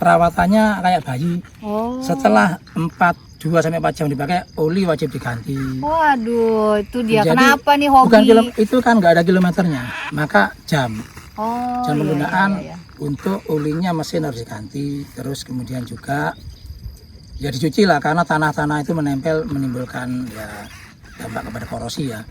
perawatannya kayak bayi. Oh. Setelah 2-4 jam dipakai, oli wajib diganti. Waduh, itu dia. Jadi, Kenapa nih hobi? Bukan itu kan nggak ada kilometernya, maka jam. Oh, Jam iya, penggunaan iya. untuk olinya mesin harus diganti. Terus kemudian juga ya dicuci lah, karena tanah-tanah itu menempel, menimbulkan ya dampak kepada korosi ya.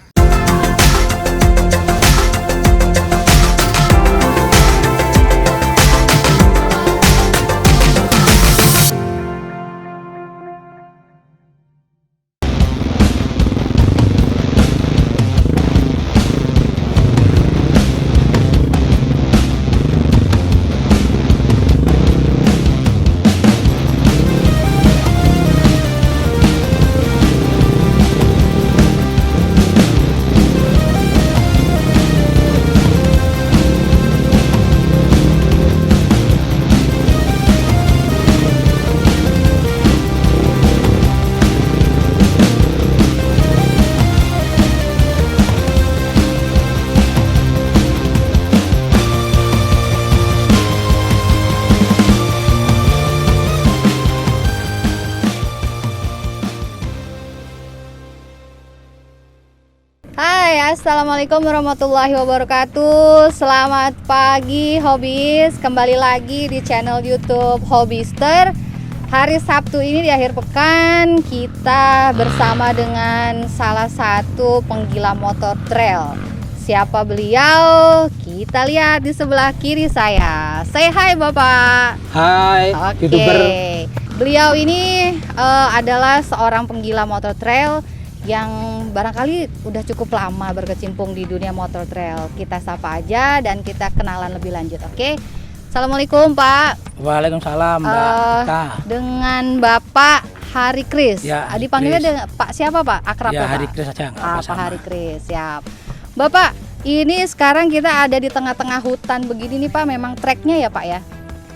Hai, assalamualaikum warahmatullahi wabarakatuh. Selamat pagi Hobis. Kembali lagi di channel YouTube Hobister. Hari Sabtu ini di akhir pekan kita bersama dengan salah satu penggila motor trail. Siapa beliau? Kita lihat di sebelah kiri saya. Say hi Bapak. Hai, Oke. YouTuber. Beliau ini adalah seorang penggila motor trail yang barangkali udah cukup lama berkecimpung di dunia motor trail. Kita sapa aja dan kita kenalan lebih lanjut, oke? Assalamualaikum Pak. Waalaikumsalam Mbak Ika. Dengan Bapak Hari Kris. Ya, Hari Dipanggilnya Kris. dengan Pak siapa Pak? Akrab Ya, Pak? Hari Kris saja, nggak Pak apa-apa. Hari Kris, siap. Bapak, ini sekarang kita ada di tengah-tengah hutan begini nih Pak. Memang treknya ya Pak ya?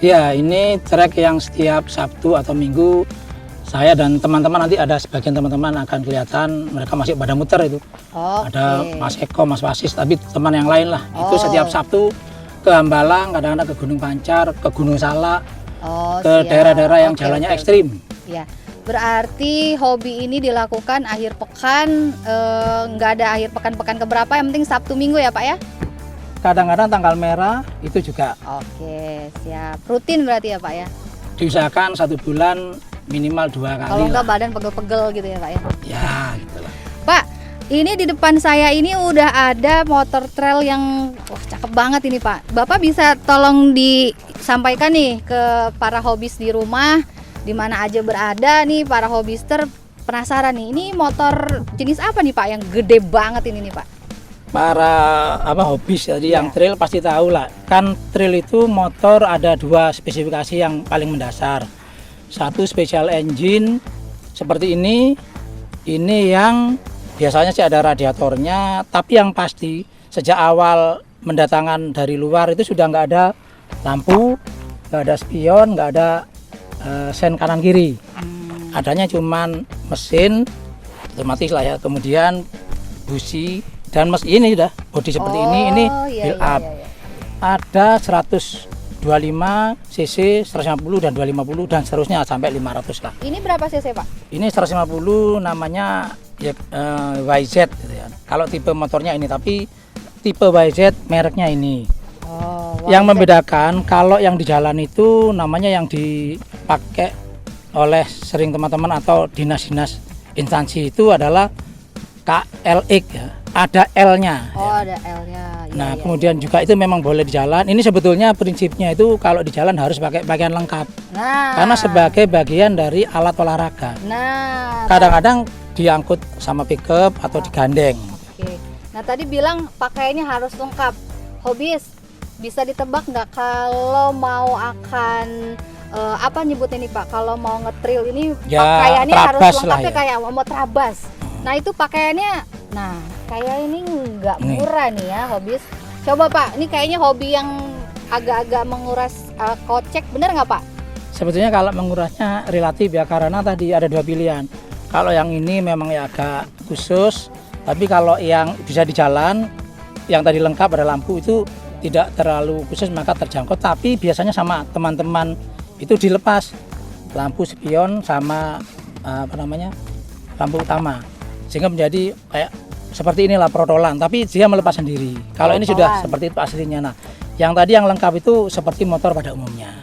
Ya, ini trek yang setiap Sabtu atau Minggu saya dan teman-teman, nanti ada sebagian teman-teman akan kelihatan mereka masih pada muter itu. Oke. Ada Mas Eko, Mas Wasis, tapi teman yang lain lah. Itu Oh. setiap Sabtu ke Hambalang, kadang-kadang ke Gunung Pancar, ke Gunung Salak, Oh, ke siap. daerah-daerah yang Oke, jalannya oke. ekstrim. Ya, berarti hobi ini dilakukan akhir pekan, nggak ada akhir pekan keberapa, yang penting Sabtu Minggu ya Pak ya? Kadang-kadang tanggal merah itu juga Oke, siap. Rutin berarti ya Pak ya? diusahakan 1 bulan minimal 2 kali. Kalau nggak lah. badan pegel-pegel gitu ya Pak ya? Ya, gitu lah. Pak, ini di depan saya ini udah ada motor trail yang wah cakep banget ini Pak. Bapak bisa tolong disampaikan nih ke para hobis di rumah, di mana aja berada nih para hobister penasaran nih. Ini motor jenis apa nih Pak yang gede banget ini nih Pak? Para hobis jadi Ya. yang trail pasti tahu lah. Kan trail itu motor ada 2 spesifikasi yang paling mendasar. Satu special engine seperti ini yang biasanya sih ada radiatornya, tapi yang pasti sejak awal mendatangkan dari luar itu sudah nggak ada lampu, nggak ada spion, nggak ada sen kanan kiri. Adanya cuman mesin otomatis lah ya, kemudian busi dan ini sudah bodi seperti ini iya, build iya, up. iya, iya. Ada 125 cc, 150 dan 250 dan seterusnya sampai 500 lah. Ini berapa cc Pak? Ini 150 namanya ya, YZ gitu ya. Kalau tipe motornya ini, tapi tipe YZ mereknya ini. Oh, Yang YZ. membedakan kalau yang di jalan itu namanya yang dipakai oleh sering teman-teman atau dinas-dinas instansi itu adalah KLX ya. Ada L-nya. Oh, ya. ada L-nya. Iya, Nah, iya. kemudian juga itu memang boleh di jalan. Ini sebetulnya prinsipnya itu kalau di jalan harus pakai pakaian lengkap. Nah, Karena sebagai bagian dari alat olahraga. nah, Kadang-kadang diangkut sama pickup atau digandeng. oke. Nah, tadi bilang pakaiannya harus lengkap. Hobis, bisa ditebak nggak kalau mau akan apa nyebutnya nih Pak? Kalau mau ngetrail ini Ya, pakaiannya harus trabas lengkap lah ya ya. kayak mau trabas. Nah, itu pakaiannya, nah kayak ini nggak Nih. murah nih ya Hobis. Coba Pak, ini kayaknya hobi yang agak-agak menguras kocek, bener nggak Pak? Sebetulnya kalau mengurasnya relatif ya, karena tadi ada 2 pilihan. Kalau yang ini memang ya agak khusus, tapi kalau yang bisa di jalan, yang tadi lengkap ada lampu itu tidak terlalu khusus maka terjangkau. Tapi biasanya sama teman-teman itu dilepas lampu spion sama lampu utama, sehingga menjadi kayak seperti inilah protolan, tapi dia melepas sendiri. Kalau ini sudah seperti itu aslinya. Nah, yang tadi yang lengkap itu seperti motor pada umumnya.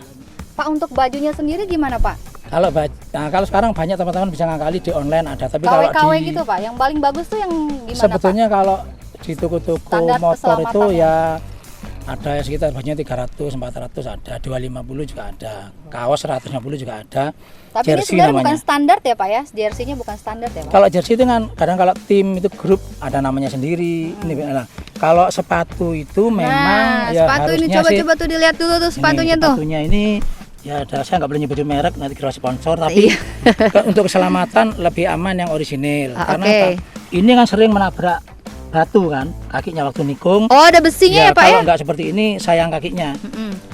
Pak, untuk bajunya sendiri gimana Pak? Kalau sekarang banyak teman-teman bisa ngakali di online ada, tapi KW kalau gitu Pak, yang paling bagus tuh yang gimana sebetulnya Pak? kalau di toko-toko Standar motor itu keselamatannya. ya ada ya sekitar bajunya 300, 400 ada, 250 juga ada, kaos 150 juga ada. Tapi ini sebenarnya bukan standar ya Pak ya, jersey-nya bukan standar ya Pak? Kalau jersey itu kan kadang kalau tim itu grup ada namanya sendiri. Ini kalau sepatu itu memang ya sepatu ini harusnya coba tuh dilihat dulu tuh sepatunya tuh. Sepatunya ini ya ada, saya nggak boleh nyebutin merek nanti kira sponsor, tapi untuk keselamatan lebih aman yang orisinil. Karena apa? Ini kan sering menabrak batu kan kakinya waktu nikung. Oh, ada besinya ya Pak ya? Kalau nggak seperti ini sayang kakinya.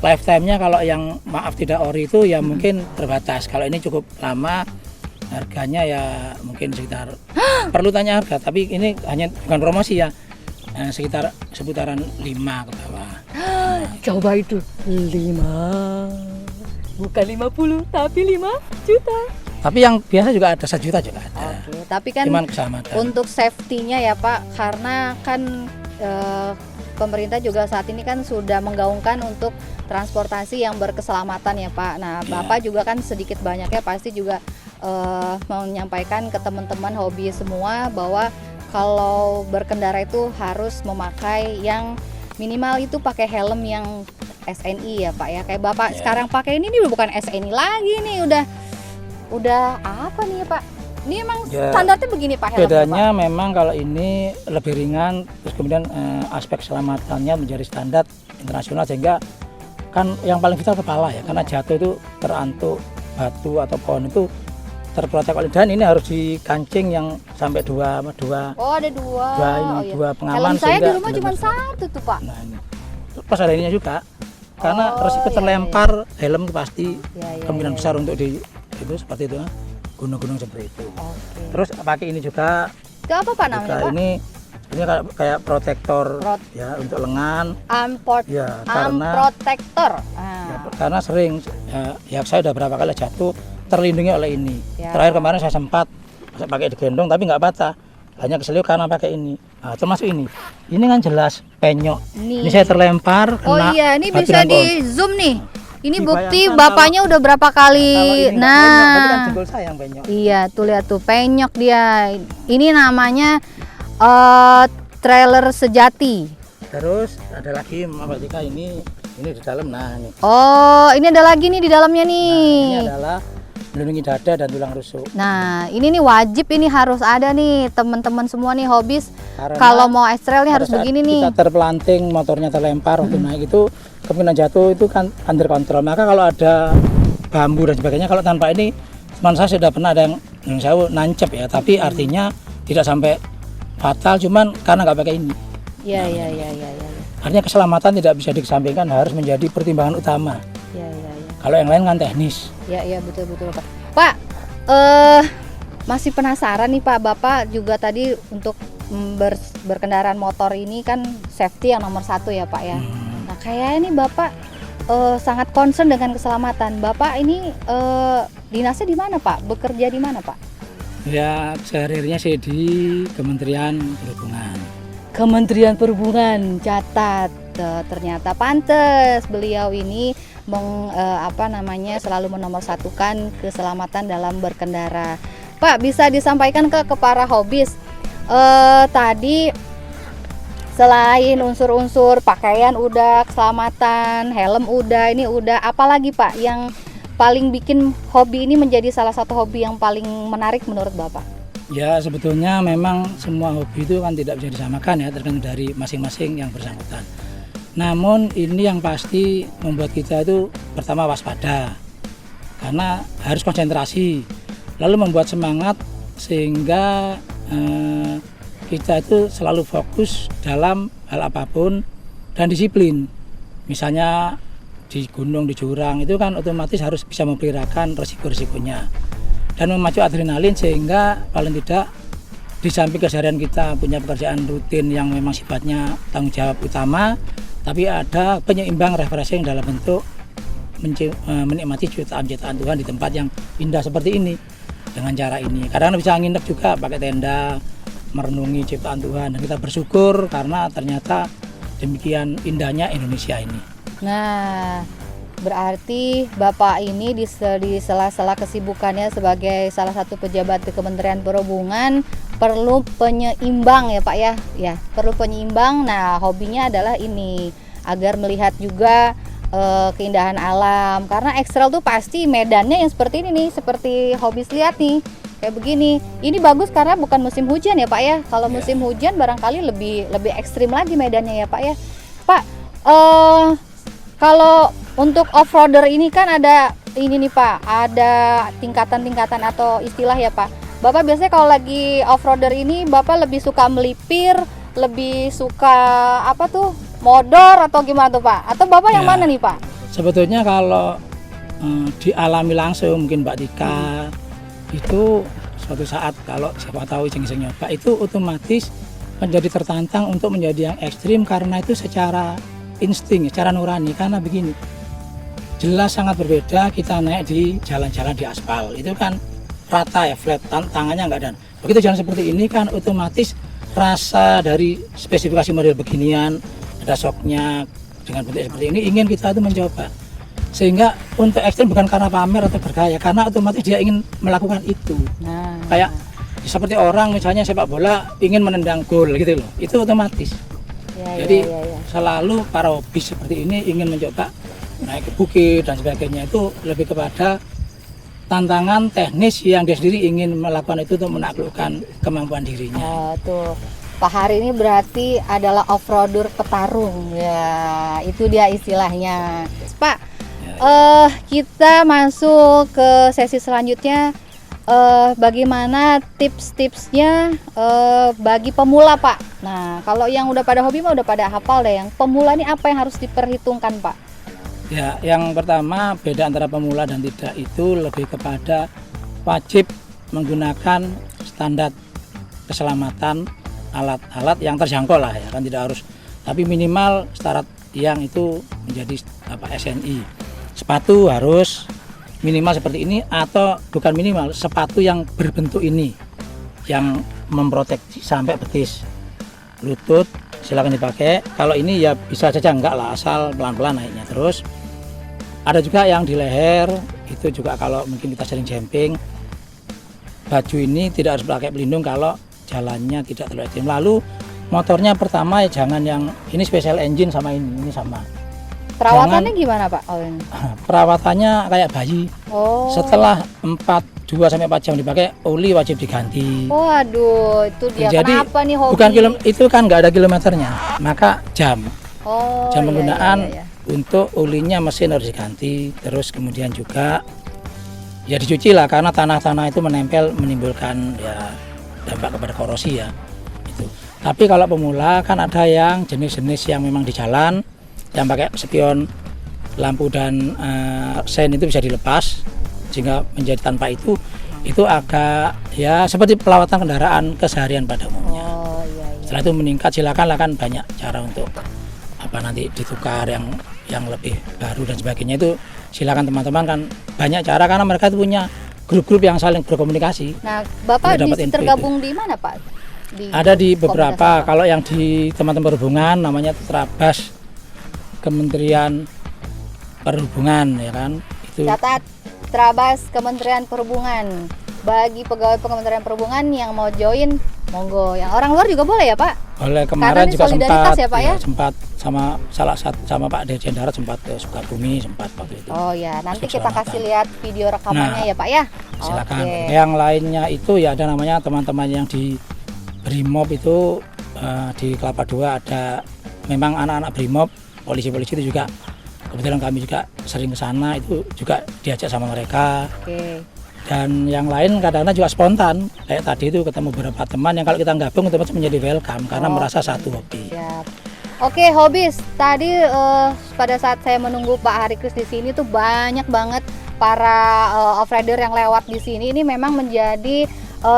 Lifetime-nya kalau yang maaf tidak ori itu ya mungkin terbatas. Kalau ini cukup lama, harganya ya mungkin sekitar perlu tanya harga, tapi ini hanya bukan promosi ya, sekitar seputaran 5 ke bawah. Coba itu 5, bukan 50 tapi 5 juta. Tapi yang biasa juga ada 1 juta juga ada. Oke, tapi kan Cuman keselamatan. untuk safety-nya ya Pak, karena kan pemerintah juga saat ini kan sudah menggaungkan untuk transportasi yang berkeselamatan ya Pak. Nah, Bapak juga kan sedikit banyaknya pasti juga menyampaikan ke teman-teman hobi semua bahwa kalau berkendara itu harus memakai yang minimal itu pakai helm yang SNI ya Pak ya. Kayak Bapak sekarang pakai ini udah bukan SNI lagi nih, udah apa nih ya Pak? Ini emang standarnya begini Pak helm. Bedanya memang kalau ini lebih ringan, terus kemudian aspek keselamatannya menjadi standar internasional, sehingga kan yang paling vital kepala ya, karena jatuh itu terantuk batu atau pohon itu terprotek oleh, dan ini harus dikancing yang sampai dua. Oh, ada dua pengaman. Helm saya di rumah cuma 1 tuh Pak. Nah, ini pas ada ininya juga, karena resiko terlempar helm itu pasti kemungkinan besar untuk di itu seperti itu, gunung-gunung seperti itu. Terus pakai ini juga. Itu apa Pak namanya Pak? Ini kayak protektor ya untuk lengan. Protektor. Karena sering ya saya udah berapa kali jatuh terlindungi oleh ini. Terakhir kemarin saya sempat pakai digendong tapi nggak patah, hanya keselio karena pakai ini. Nah, termasuk ini kan jelas penyok. Ini saya terlempar. Oh iya, ini bisa di zoom nih. Ini bukti Dibayangkan bapaknya udah berapa kali. Penyok, kan jempol saya yang penyok. Iya, tuh lihat tuh penyok dia. Ini namanya trailer sejati. Terus ada lagi Mbak Tika, ini di dalam. Nah, ini. Oh, ini ada lagi nih di dalamnya nih. Nah, ini adalah melindungi dada dan tulang rusuk. Nah, ini nih wajib, ini harus ada nih teman-teman semua nih hobis. Kalau mau ekstrail nih harus begini nih. Kita terpelanting, motornya terlempar waktu naik itu, kemungkinan jatuh itu kan under kontrol. Maka kalau ada bambu dan sebagainya, kalau tanpa ini, teman saya sudah pernah ada yang saya nancep ya, tapi artinya tidak sampai fatal, cuman karena nggak pakai ini. Iya. Artinya keselamatan tidak bisa dikesampingkan, harus menjadi pertimbangan utama. Iya. Kalau yang lain kan teknis. Iya betul Pak. Pak, masih penasaran nih Pak, Bapak juga tadi untuk berkendaraan motor ini kan safety yang nomor 1 ya Pak ya. Nah kayak ini Bapak sangat concern dengan keselamatan. Bapak ini dinasnya di mana Pak? Bekerja di mana Pak? Ya sehari-harinya sih di Kementerian Perhubungan. Kementerian Perhubungan, catat. Ternyata pantes beliau ini selalu menomorsatukan keselamatan dalam berkendara. Pak, bisa disampaikan ke para hobis tadi selain unsur-unsur pakaian udah, keselamatan, helm udah, ini udah, apalagi Pak yang paling bikin hobi ini menjadi salah satu hobi yang paling menarik menurut Bapak? Ya sebetulnya memang semua hobi itu kan tidak bisa disamakan ya, tergantung dari masing-masing yang bersangkutan. Namun ini yang pasti membuat kita itu pertama waspada, karena harus konsentrasi, lalu membuat semangat sehingga kita itu selalu fokus dalam hal apapun dan disiplin. Misalnya di gunung, di jurang itu kan otomatis harus bisa memperkirakan resiko-resikonya dan memacu adrenalin, sehingga paling tidak di samping keseharian kita punya pekerjaan rutin yang memang sifatnya tanggung jawab utama, tapi ada penyeimbang refreshing dalam bentuk menikmati ciptaan-ciptaan Tuhan di tempat yang indah seperti ini dengan cara ini. Kadang bisa nginep juga pakai tenda, merenungi ciptaan Tuhan, dan kita bersyukur karena ternyata demikian indahnya Indonesia ini. Nah, berarti Bapak ini di sela-sela kesibukannya sebagai salah satu pejabat di Kementerian Perhubungan perlu penyeimbang ya Pak ya. Ya, perlu penyeimbang. Nah, hobinya adalah ini agar melihat juga keindahan alam. Karena ekstrel tuh pasti medannya yang seperti ini nih, seperti Hobis lihat nih. Kayak begini. Ini bagus karena bukan musim hujan ya Pak ya. Kalau musim hujan barangkali lebih ekstrim lagi medannya ya Pak ya. Pak, kalau untuk off-roader ini kan ada ini nih Pak, ada tingkatan-tingkatan atau istilah ya Pak. Bapak biasanya kalau lagi off-roader ini Bapak lebih suka melipir, lebih suka apa tuh, modor atau gimana tuh Pak? Atau Bapak yang mana nih Pak? Sebetulnya kalau dialami langsung mungkin Mbak Tika itu suatu saat kalau siapa tahu iseng-iseng nyoba itu otomatis menjadi tertantang untuk menjadi yang ekstrim karena itu secara insting, secara nurani. Karena begini, jelas sangat berbeda kita naik di jalan-jalan di aspal, itu kan rata ya, flat, tangannya nggak ada. Begitu jalan seperti ini kan otomatis rasa dari spesifikasi model beginian, ada shocknya dengan bentuk seperti ini, ingin kita itu mencoba. Sehingga untuk ekstrim bukan karena pamer atau bergaya, karena otomatis dia ingin melakukan itu. Nah, kayak seperti orang misalnya sepak bola ingin menendang gol gitu loh, itu otomatis. Jadi selalu para hobis seperti ini ingin mencoba naik ke bukit dan sebagainya, itu lebih kepada tantangan teknis yang dia sendiri ingin melakukan itu untuk menaklukkan kemampuan dirinya. Tuh Pak Hari ini berarti adalah off-roader petarung ya, itu dia istilahnya Pak. Kita masuk ke sesi selanjutnya. Bagaimana tips-tipsnya bagi pemula Pak? Nah, kalau yang udah pada hobi mah udah pada hafal deh. Yang pemula ini apa yang harus diperhitungkan Pak? Ya, yang pertama beda antara pemula dan tidak itu lebih kepada wajib menggunakan standar keselamatan alat-alat yang terjangkau lah ya, kan tidak harus, tapi minimal syarat yang itu menjadi SNI. Sepatu harus minimal seperti ini, atau bukan minimal, sepatu yang berbentuk ini yang memproteksi sampai betis. Lutut silakan dipakai. Kalau ini ya bisa saja enggak lah, asal pelan-pelan naiknya. Terus ada juga yang di leher, itu juga kalau mungkin kita sering jumping, baju ini tidak harus pakai pelindung kalau jalannya tidak terlalu ekstrim. Lalu motornya pertama ya jangan yang ini special engine sama ini sama. Perawatannya gimana Pak? Perawatannya kayak bayi. Setelah 2 sampai 4 jam dipakai, oli wajib diganti. Waduh, itu dia. Jadi, kenapa nih hobi? Bukan itu kan nggak ada kilometernya, maka jam. Jam penggunaan untuk olinya mesin harus diganti. Terus kemudian juga ya dicuci lah, karena tanah-tanah itu menempel menimbulkan ya dampak kepada korosi ya. Itu. Tapi kalau pemula kan ada yang jenis-jenis yang memang di jalan, yang pakai spion, lampu dan sen itu bisa dilepas sehingga menjadi tanpa itu agak ya seperti pelawatan kendaraan keseharian pada umumnya. Setelah itu meningkat, silakan lah, kan banyak cara untuk nanti ditukar yang lebih baru dan sebagainya, itu silakan teman-teman, kan banyak cara karena mereka itu punya grup-grup yang saling berkomunikasi. Nah, Bapak tergabung di mana Pak? Ada di beberapa, kalau yang di teman-teman perhubungan namanya Trabas Kementerian Perhubungan ya kan. Itu catat, Trabas Kementerian Perhubungan. Bagi pegawai Kementerian Perhubungan yang mau join, monggo. Yang orang luar juga boleh ya Pak? Boleh, kemarin juga sempat ya, Pak, ya? Sempat sama salah satu sama Pak Dirjen Darat, sempat ke Sukabumi, sempat waktu itu. Oh ya, nanti kita kasih lihat video rekamannya ya Pak ya. Silakan. Yang lainnya itu ya ada namanya teman-teman yang di Brimob itu di Kelapa II ada memang anak-anak Brimob, polisi-polisi itu juga kebetulan kami juga sering ke sana, itu juga diajak sama mereka. Dan yang lain kadang-kadang juga spontan, kayak tadi itu ketemu beberapa teman yang kalau kita gabung otomatis menjadi welcome karena merasa satu hobi. Oke, hobis. Tadi pada saat saya menunggu Pak Hari Kris di sini tuh banyak banget para off-roader yang lewat di sini. Ini memang menjadi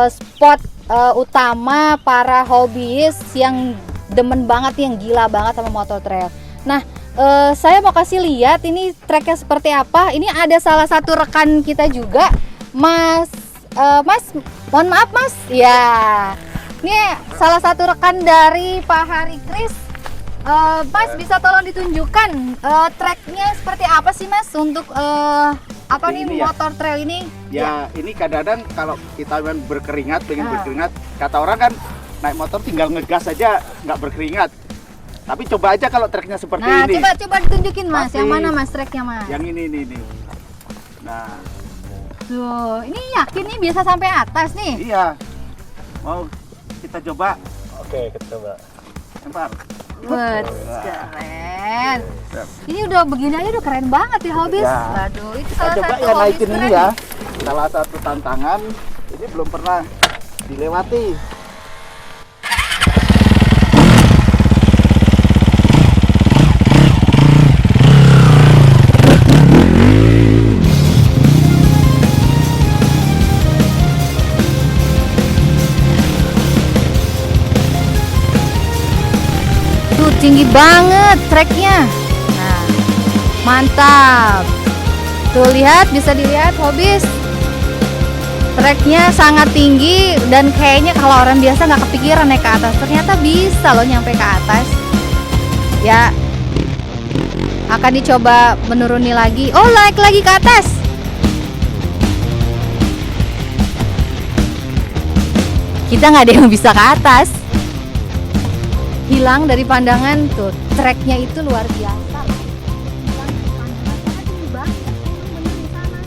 spot utama para hobis yang demen banget, yang gila banget sama motor trail. Nah, saya mau kasih lihat ini treknya seperti apa. Ini ada salah satu rekan kita juga, Mas. Mas, mohon maaf Mas. Ya, ini salah satu rekan dari Pak Hari Kris. Mas bisa tolong ditunjukkan treknya seperti apa sih Mas untuk apa nih Ini ya? motor trail ini? Ya, ini kadang-kadang kalau kita pengen berkeringat, kata orang kan naik motor tinggal ngegas aja nggak berkeringat. Tapi coba aja kalau treknya seperti Nah, ini. coba ditunjukin Mas, Pasti. yang mana Mas treknya Mas? Yang ini. Nah, Tuh, ini yakin nih bisa sampai atas nih? iya. Mau kita coba? Oke, kita coba. Lempar. Wah, keren. Ini udah begini aja udah keren banget ya Hobis. Ya. Waduh, itu Kita salah coba satu ya Hobis naikin keren. ini ya. Salah satu tantangan ini belum pernah dilewati. Tuh tinggi banget treknya. Nah, mantap. Tuh lihat, bisa dilihat Hobis. Treknya sangat tinggi dan kayaknya kalau orang biasa nggak kepikiran naik ke atas, ternyata bisa loh nyampe ke atas. Ya, akan dicoba menuruni lagi. Oh, naik lagi ke atas. Kita nggak ada yang bisa ke atas. Hilang dari pandangan tuh, treknya itu luar biasa. Hilang dari pandangan karena tinggi banget, bener di sana.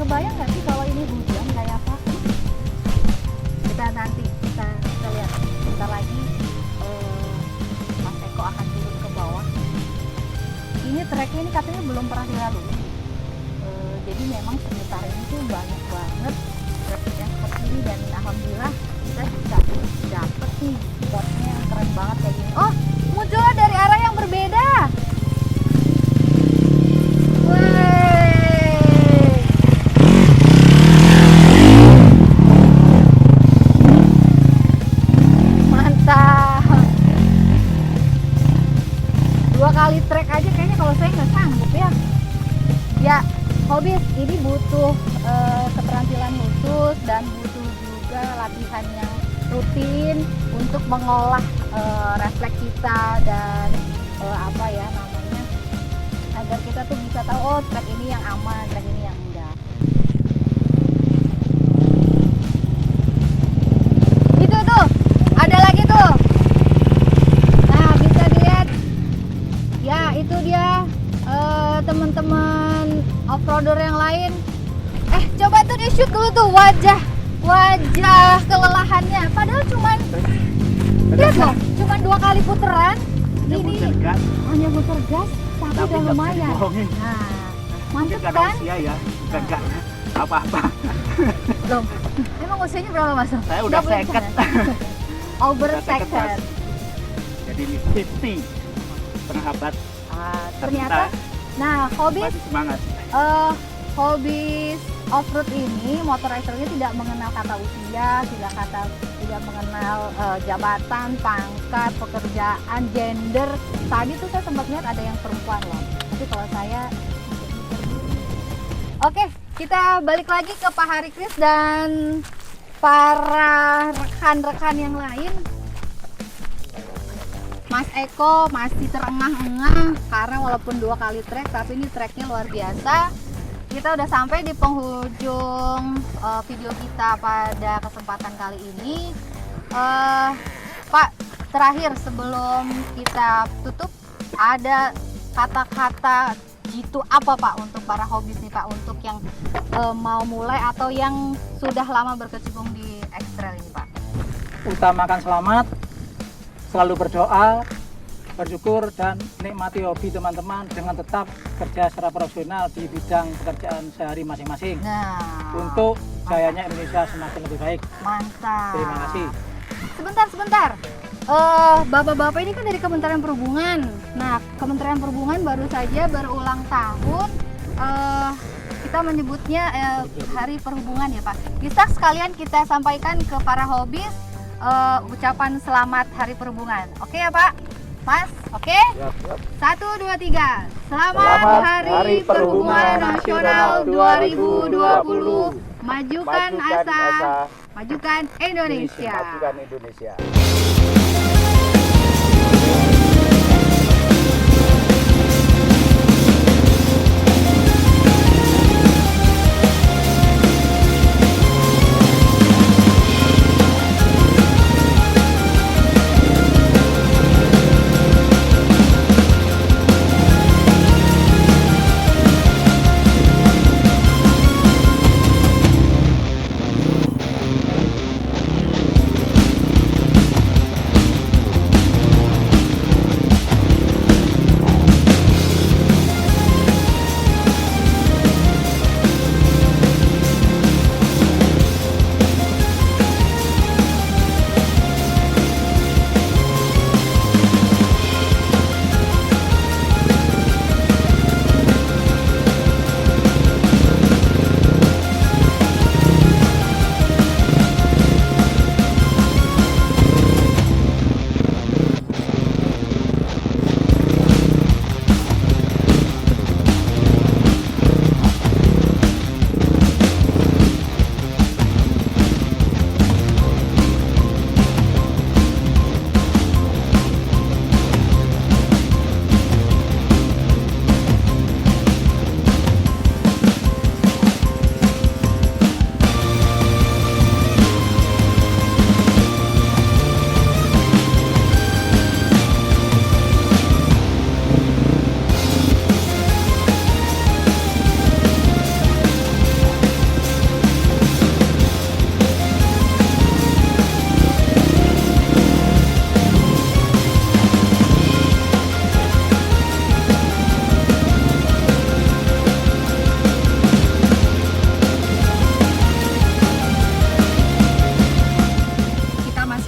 Kebayang nggak sih kalau ini hujan kayak apa? Kita nanti kita lihat bentar lagi. Mas Eko akan turun ke bawah. Ini treknya ini katanya belum pernah dilalui. Jadi memang sekitar ini tuh banyak banget trek yang seperti ini dan alhamdulillah kita bisa dapet nih spotnya yang keren banget kayak gini. Oh, munculnya dari arah yang berbeda. Wey. Mantap. 2 kali trek aja kayaknya kalau saya nggak sanggup ya. Ya, Hobis ini butuh keterampilan khusus dan butuh juga latihan yang rutin untuk mengolah refleks kita dan apa ya namanya agar kita tuh bisa tahu oh trek ini yang aman, trek ini yang enggak. Itu tuh, ada lagi tuh. Nah, bisa dilihat. Ya, itu dia teman-teman off-roader yang lain. Coba tuh di shoot dulu tuh wajah kelelahannya. Padahal cuman lihat loh, cuman 2 kali puteran. Hanya Ini muter gas, hanya muter gas, tapi udah nggak bisa lumayan. dibohongin. Nah, Mungkin mantep karena kan? usia ya, bukan nggak apa-apa. Loh, emang usianya berapa Mas? Saya udah Nggak boleh seket. bicara. Over Udah seket, second. Mas. Jadi ini 50 setengah abad. Ternyata, nah Hobis Masih semangat. Hobis off-road ini, motor racer ini tidak mengenal kata usia, tidak mengenal jabatan, pangkat, pekerjaan, gender. Tadi tuh saya sempat lihat ada yang perempuan loh. Tapi kalau saya Oke, kita balik lagi ke Pak Hari Kris dan para rekan-rekan yang lain. Mas Eko masih terengah-engah karena walaupun 2 kali trek, tapi ini treknya luar biasa. Kita udah sampai di penghujung video kita pada kesempatan kali ini. Pak, terakhir sebelum kita tutup, ada kata-kata jitu apa Pak untuk para hobis nih Pak, untuk yang mau mulai atau yang sudah lama berkecimpung di X-Trail ini Pak? Utamakan selamat, selalu berdoa, bersyukur dan nikmati hobi teman-teman dengan tetap kerja secara profesional di bidang pekerjaan sehari masing-masing Nah, untuk jayanya Indonesia semakin lebih baik. mantap. Terima kasih. Sebentar. Bapak-bapak ini kan dari Kementerian Perhubungan. Nah, Kementerian Perhubungan baru saja berulang tahun. Kita menyebutnya Hari Perhubungan ya Pak. Bisa sekalian kita sampaikan ke para hobis ucapan selamat Hari Perhubungan. Oke ya Pak? Mas, oke? Siap, siap. 1, 2, 3. Selamat Selamat Hari Hari Perhubungan Perhubungan Nasional Nasional 2020. Majukan asa, majukan Indonesia. Majukan Indonesia.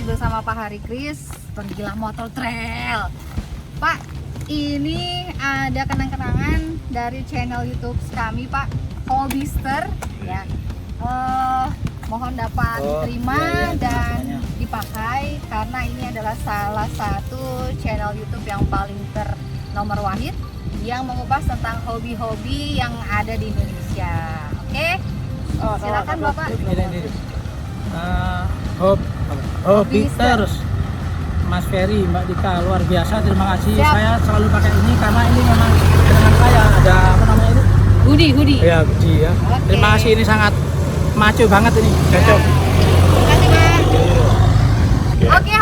Bersama Pak Hari Kris, pergilah motor trail. Pak, ini ada kenang-kenangan dari channel YouTube kami, Pak, Hobbyster, ya. Mohon dapat diterima dan dipakai karena ini adalah salah satu channel YouTube yang paling ternomor wahid yang mengupas tentang hobi-hobi yang ada di Indonesia. Oke, silakan Bapak. Hobbysters, Mas Ferry, Mbak Dika, luar biasa, terima kasih. Siap. Saya selalu pakai ini karena ini memang dengan saya ada apa namanya itu? Hoodie. Ya, hoodie ya. Oke. Terima kasih, ini sangat maco banget ini. Cocok. Terima kasih, Pak. Oke,